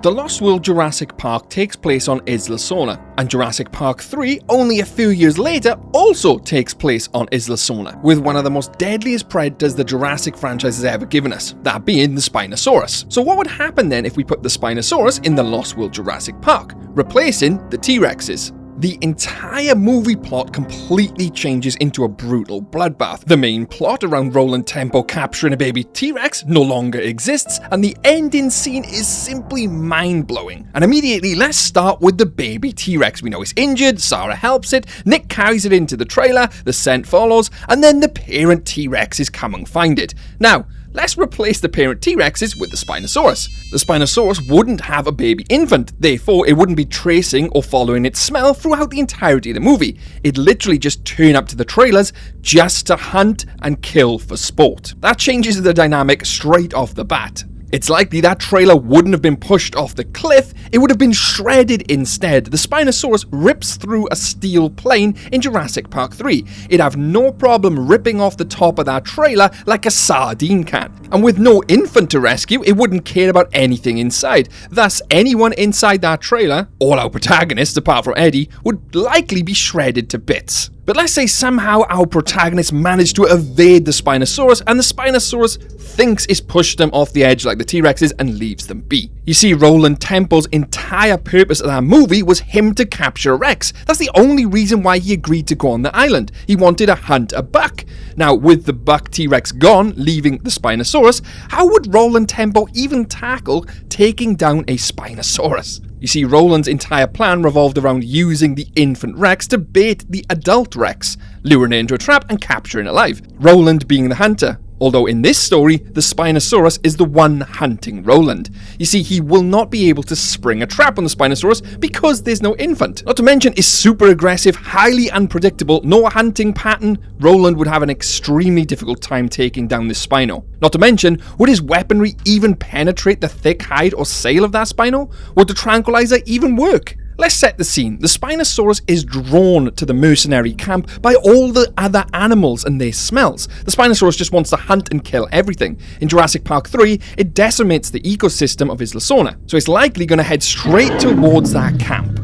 The Lost World Jurassic Park takes place on Isla Sorna, and Jurassic Park 3, only a few years later, also takes place on Isla Sorna, with one of the most deadliest predators the Jurassic franchise has ever given us, that being the Spinosaurus. So what would happen then if we put the Spinosaurus in the Lost World Jurassic Park, replacing the T-Rexes? The entire movie plot completely changes into a brutal bloodbath. The main plot around Roland Tembo capturing a baby T-Rex no longer exists, and the ending scene is simply mind-blowing. And immediately, let's start with the baby T-Rex. We know it's injured, Sarah helps it, Nick carries it into the trailer, the scent follows, and then the parent T-Rexes come and find it. Now, let's replace the parent T-Rexes with the Spinosaurus. The Spinosaurus wouldn't have a baby infant, therefore it wouldn't be tracing or following its smell throughout the entirety of the movie. It'd literally just turn up to the trailers just to hunt and kill for sport. That changes the dynamic straight off the bat. It's likely that trailer wouldn't have been pushed off the cliff, it would have been shredded instead. The Spinosaurus rips through a steel plane in Jurassic Park 3. It'd have no problem ripping off the top of that trailer like a sardine can. And with no infant to rescue, it wouldn't care about anything inside. Thus, anyone inside that trailer, all our protagonists apart from Eddie, would likely be shredded to bits. But let's say somehow our protagonist managed to evade the Spinosaurus, and the Spinosaurus thinks it's pushed them off the edge like the T-Rexes and leaves them be. You see, Roland Tempo's entire purpose of that movie was him to capture a Rex. That's the only reason why he agreed to go on the island. He wanted to hunt a buck. Now, with the buck T-Rex gone, leaving the Spinosaurus, how would Roland Tempo even tackle taking down a Spinosaurus? You see, Roland's entire plan revolved around using the infant Rex to bait the adult Rex, luring it into a trap and capturing it alive, Roland being the hunter. Although in this story, the Spinosaurus is the one hunting Roland. You see, he will not be able to spring a trap on the Spinosaurus because there's no infant. Not to mention, it's super aggressive, highly unpredictable, no hunting pattern. Roland would have an extremely difficult time taking down this Spino. Not to mention, would his weaponry even penetrate the thick hide or sail of that Spino? Would the tranquilizer even work? Let's set the scene. The Spinosaurus is drawn to the mercenary camp by all the other animals and their smells. The Spinosaurus just wants to hunt and kill everything. In Jurassic Park 3, it decimates the ecosystem of Isla Sorna, so it's likely going to head straight towards that camp.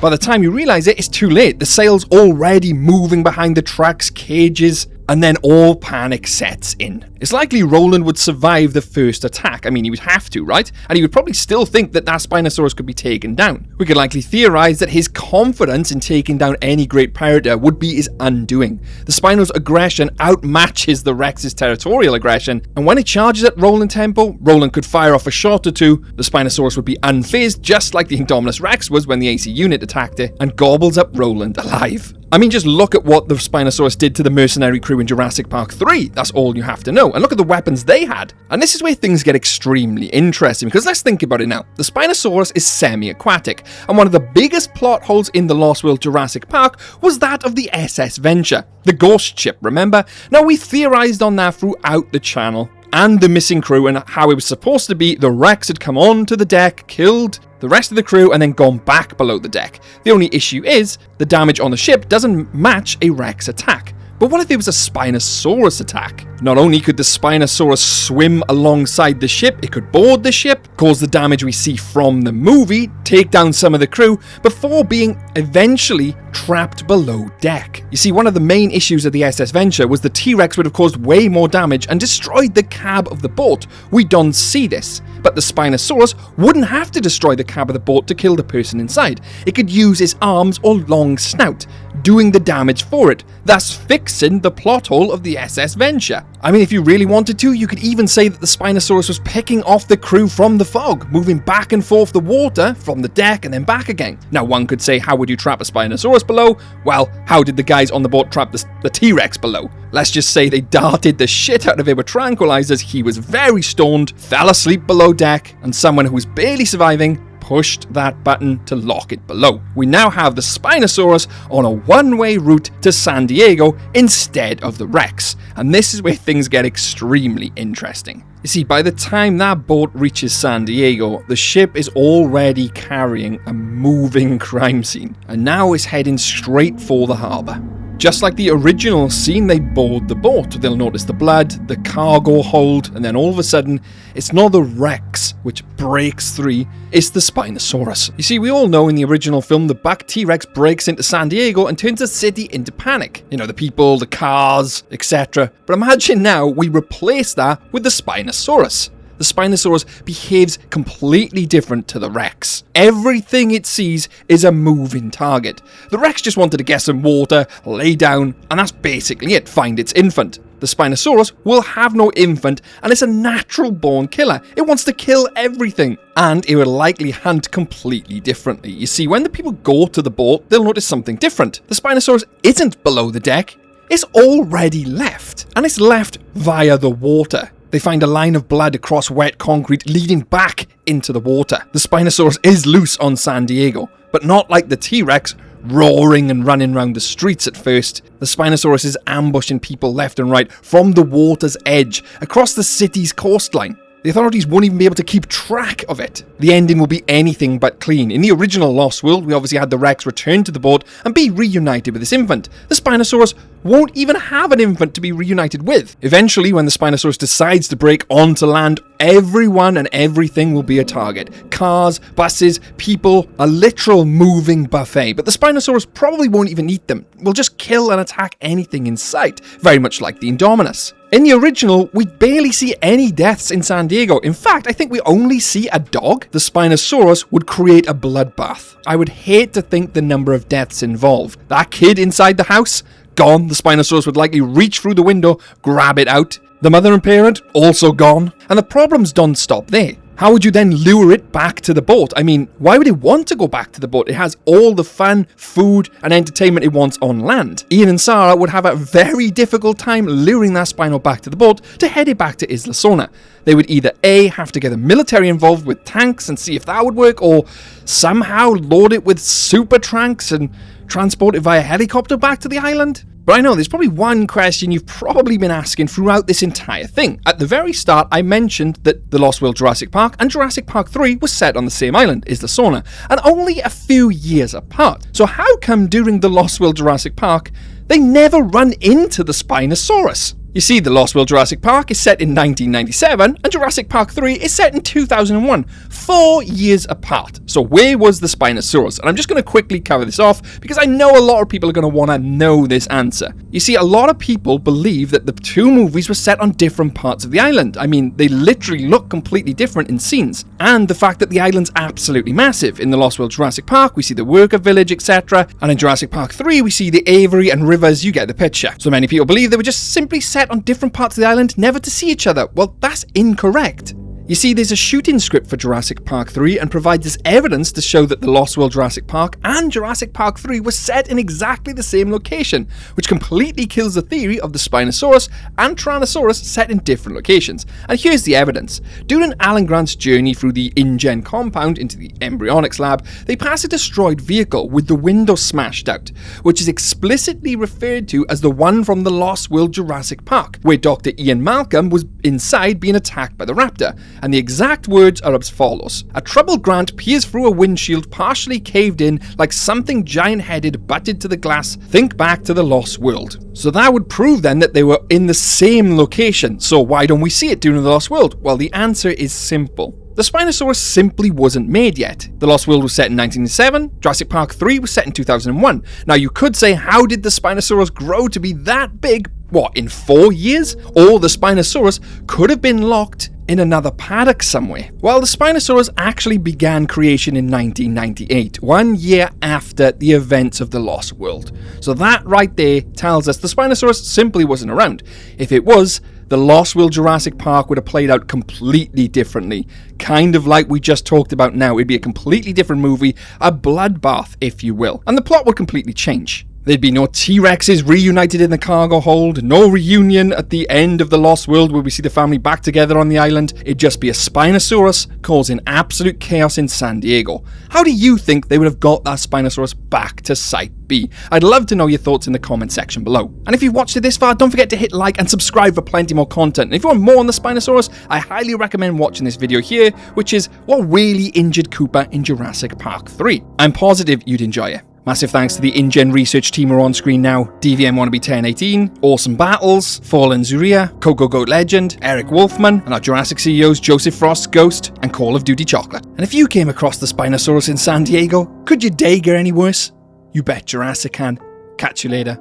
By the time you realise it, it's too late. The sail's already moving behind the trucks, cages, and then all panic sets in. It's likely Roland would survive the first attack. I mean, he would have to, right? And he would probably still think that that Spinosaurus could be taken down. We could likely theorise that his confidence in taking down any great predator would be his undoing. The Spino's aggression outmatches the Rex's territorial aggression, and when it charges at Roland Tempo, Roland could fire off a shot or two, the Spinosaurus would be unfazed just like the indominus Rex was when the AC unit attacked it, and gobbles up Roland alive. I mean, just look at what the Spinosaurus did to the mercenary crew in Jurassic Park 3. That's all you have to know. And look at the weapons they had. And this is where things get extremely interesting, because let's think about it now. The Spinosaurus is semi-aquatic, and one of the biggest plot holes in the Lost World Jurassic Park was that of the SS Venture, the ghost ship, remember? Now, we theorized on that throughout the channel, and the missing crew, and how it was supposed to be the Rex had come onto the deck, killed the rest of the crew, and then gone back below the deck. The only issue is, the damage on the ship doesn't match a Rex attack. But what if it was a Spinosaurus attack? Not only could the Spinosaurus swim alongside the ship, it could board the ship, cause the damage we see from the movie, take down some of the crew, before being eventually trapped below deck. You see, one of the main issues of the SS Venture was the T-Rex would have caused way more damage and destroyed the cab of the boat. We don't see this. But the Spinosaurus wouldn't have to destroy the cab of the boat to kill the person inside. It could use its arms or long snout, doing the damage for it, thus fixing the plot hole of the SS Venture. I mean, if you really wanted to, you could even say that the Spinosaurus was picking off the crew from the fog, moving back and forth the water from the deck and then back again. Now, one could say, how would you trap a Spinosaurus below? Well, how did the guys on the boat trap the T-Rex below? Let's just say they darted the shit out of him with tranquilizers, he was very stoned, fell asleep below deck, and someone who was barely surviving pushed that button to lock it below. We now have the Spinosaurus on a one-way route to San Diego instead of the Rex, and this is where things get extremely interesting. You see, by the time that boat reaches San Diego, the ship is already carrying a moving crime scene, and now is heading straight for the harbour. Just like the original scene, they board the boat. They'll notice the blood, the cargo hold, and then all of a sudden, it's not the Rex which breaks free, it's the Spinosaurus. You see, we all know in the original film, the buck T-Rex breaks into San Diego and turns the city into panic. You know, the people, the cars, etc. But imagine now we replace that with the Spinosaurus. The Spinosaurus behaves completely different to the Rex. Everything it sees is a moving target. The Rex just wanted to get some water, lay down, and that's basically it, find its infant. The Spinosaurus will have no infant, and it's a natural-born killer. It wants to kill everything, and it will likely hunt completely differently. You see, when the people go to the boat, they'll notice something different. The Spinosaurus isn't below the deck, it's already left, and it's left via the water. They find a line of blood across wet concrete leading back into the water. The Spinosaurus is loose on San Diego, but not like the T-Rex, roaring and running around the streets at first. The Spinosaurus is ambushing people left and right from the water's edge across the city's coastline. The authorities won't even be able to keep track of it. The ending will be anything but clean. In the original Lost World, we obviously had the Rex return to the boat and be reunited with his infant. The Spinosaurus won't even have an infant to be reunited with. Eventually, when the Spinosaurus decides to break onto land, everyone and everything will be a target. Cars, buses, people, a literal moving buffet. But the Spinosaurus probably won't even eat them. Will just kill and attack anything in sight, very much like the Indominus. In the original, we barely see any deaths in San Diego. In fact, I think we only see a dog. The Spinosaurus would create a bloodbath. I would hate to think the number of deaths involved. That kid inside the house, gone. The Spinosaurus would likely reach through the window, grab it out. The mother and parent, also gone. And the problems don't stop there. How would you then lure it back to the boat? I mean, why would it want to go back to the boat? It has all the fun, food, and entertainment it wants on land. Ian and Sarah would have a very difficult time luring that Spino back to the boat to head it back to Isla Sorna. They would either A, have to get the military involved with tanks and see if that would work, or somehow load it with super tanks and transport it via helicopter back to the island. But I know there's probably one question you've probably been asking throughout this entire thing. At the very start, I mentioned that the Lost World Jurassic Park and Jurassic Park 3 was set on the same island, Isla Sorna, and only a few years apart. So how come during the Lost World Jurassic Park, they never run into the Spinosaurus? You see, the Lost World Jurassic Park is set in 1997 and Jurassic Park 3 is set in 2001, 4 years apart. So where was the Spinosaurus? And I'm just going to quickly cover this off because I know a lot of people are going to want to know this answer. You see, a lot of people believe that the two movies were set on different parts of the island. I mean, they literally look completely different in scenes. And the fact that the island's absolutely massive. In the Lost World Jurassic Park, we see the worker village, etc. And in Jurassic Park 3, we see the aviary and rivers. You get the picture. So many people believe they were just simply set on different parts of the island, never to see each other. Well, that's incorrect. You see, there's a shooting script for Jurassic Park 3 and provides us evidence to show that the Lost World Jurassic Park and Jurassic Park 3 were set in exactly the same location, which completely kills the theory of the Spinosaurus and Tyrannosaurus set in different locations. And here's the evidence. During Alan Grant's journey through the InGen compound into the embryonics lab, they pass a destroyed vehicle with the window smashed out, which is explicitly referred to as the one from the Lost World Jurassic Park, where Dr. Ian Malcolm was inside being attacked by the raptor. And the exact words are as follows. A troubled Grant peers through a windshield partially caved in like something giant-headed butted to the glass. Think back to the Lost World. So that would prove then that they were in the same location. So why don't we see it during the Lost World? Well, the answer is simple. The Spinosaurus simply wasn't made yet. The Lost World was set in 1997, Jurassic Park 3 was set in 2001. Now you could say, how did the Spinosaurus grow to be that big? What, in 4 years? Or the Spinosaurus could have been locked in another paddock somewhere. Well, the Spinosaurus actually began creation in 1998, 1 year after the events of the Lost World. So that right there tells us the Spinosaurus simply wasn't around. If it was, the Lost World Jurassic Park would have played out completely differently. Kind of like we just talked about now. It'd be a completely different movie, a bloodbath, if you will. And the plot would completely change. There'd be no T-Rexes reunited in the cargo hold, no reunion at the end of the Lost World where we see the family back together on the island. It'd just be a Spinosaurus causing absolute chaos in San Diego. How do you think they would have got that Spinosaurus back to Site B? I'd love to know your thoughts in the comment section below. And if you've watched it this far, don't forget to hit like and subscribe for plenty more content. And if you want more on the Spinosaurus, I highly recommend watching this video here, which is what really injured Cooper in Jurassic Park 3. I'm positive you'd enjoy it. Massive thanks to the InGen research team who are on screen now: DVM Wannabe 1018, Awesome Battles, Fallen Zuria, Coco Goat Legend, Eric Wolfman, and our Jurassic CEOs Joseph Frost's Ghost and Call of Duty Chocolate. And if you came across the Spinosaurus in San Diego, could your day get any worse? You bet Jurassic can. Catch you later.